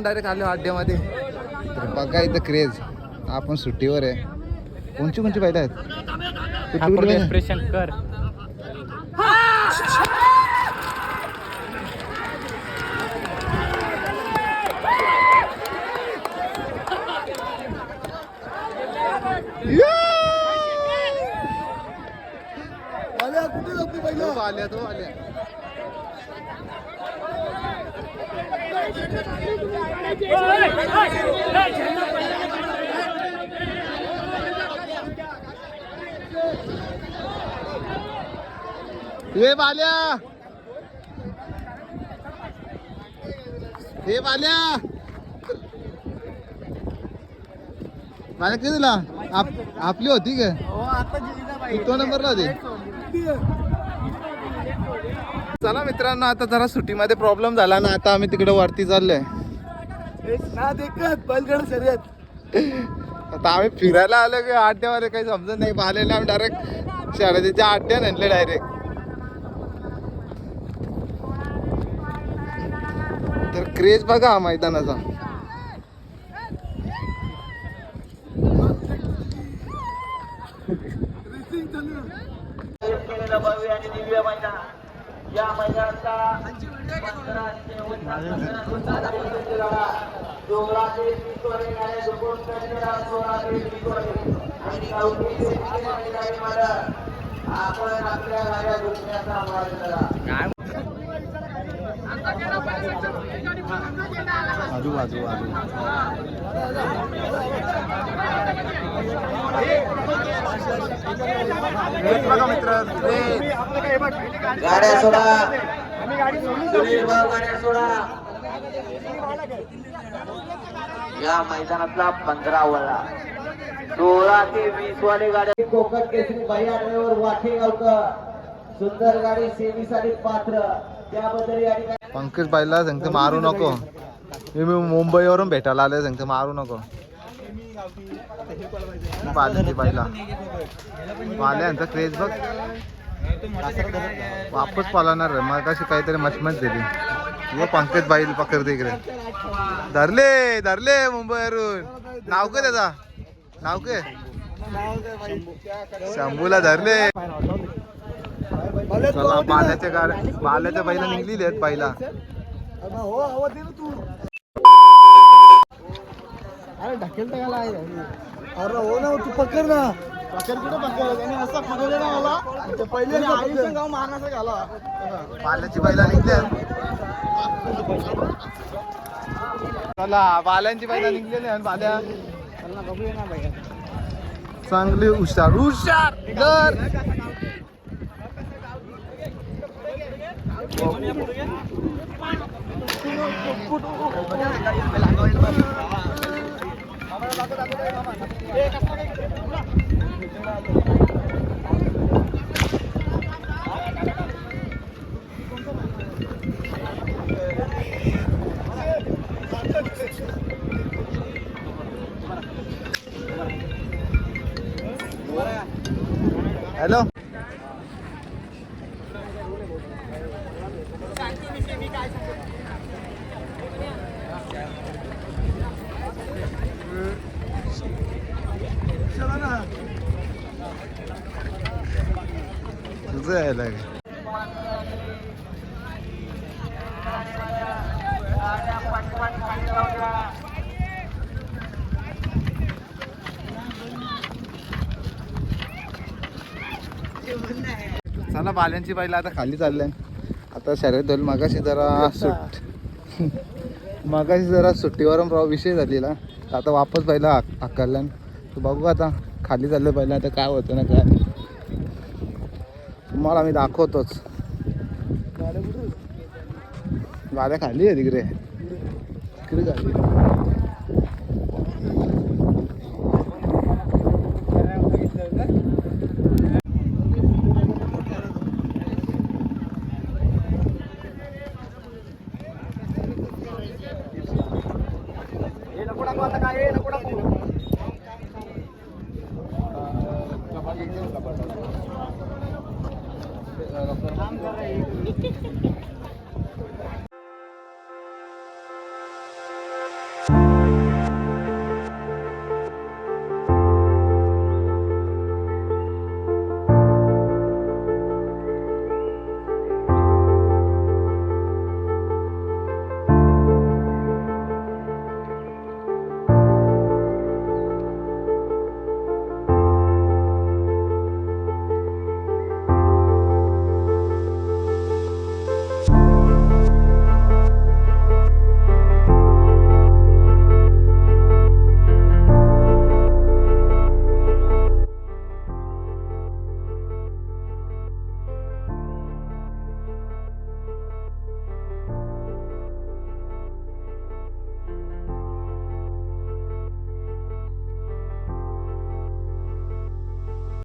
Direct आलो अड्ड्यामध्ये. तर बघा इथं क्रेज. आपण सुट्टीवर आहे. कोणची कोणची बैल आहेत? शंकर आल्या तो आल्या. हे बाल्या हे बाल्या मला किती दिला आपली होती का? तो नंबरला होती. चला मित्रांनो, आता जरा सुट्टीमध्ये प्रॉब्लेम झाला ना, आता आम्ही तिकडे वरती चाललोय. आता आम्ही फिरायला आलो की अड्ड्यामध्ये काही समजत नाही. पाहिलेलं आम्ही डायरेक्ट शर्यतीच्या अड्ड्यात आणले डायरेक्ट. तर क्रेज बघा हा मैदानाचा. या मैदानाचा आपण आपल्या गाड्या दुसऱ्याचा आवाज करा. आजूबाजू गाड्या सोडा, गाड्या सोडा. या मैदानातला 15 वळा 16 ते 20 वाले गाड्या. कोकण केसरी भैया ड्रायव्हर वाठेगावकर, सुंदर गाडी सेवेसाठी पात्र. त्याबद्दल या ठिकाणी पंकज बाईला सांगते मारू नको. मी मुंबईवरून भेटायला आले, सांगते मारू नको. बाल्या बाईला बाल्यांचा क्रेज बघ. वापस पालणार मग कशी काहीतरी मशमत दिली. व पंकज बाईल पकडते इकडे. धरले धरले मुंबईवरून. नाव काय त्याचा? नाव काय? शंभूला धरले. चला बाल्याच्या गाड्या, बाल्याच्या बैला निघलेली आहेत पहिला. ढकेल तर गेला. अरे हो ना, तू पकड ना. पकड कुठं पकड? त्याने असं पकडलं ना मला. पहिले आईचं गाव मारण्याचा घाला. बाल्याची बैला निघली आहेत. चला बाल्यांची बैला निघलेली आहेत. बाल्या चांगली हुशार हुशार कर. हॅलो तुझं यायला चला बाल्यांची बैला आता खाली चालल्या. आता शर्यत धोल मगाशी जरा सुट्टीवरून विषय झालेला. आता वापस बैला हक्करल्या. तर बघू आता खाली चाललं पहिला. आता काय होतं ना काय तुम्हाला मी दाखवतोच. गाड्या खाली आहे तिकडे तिकडे झाली. आता काय नको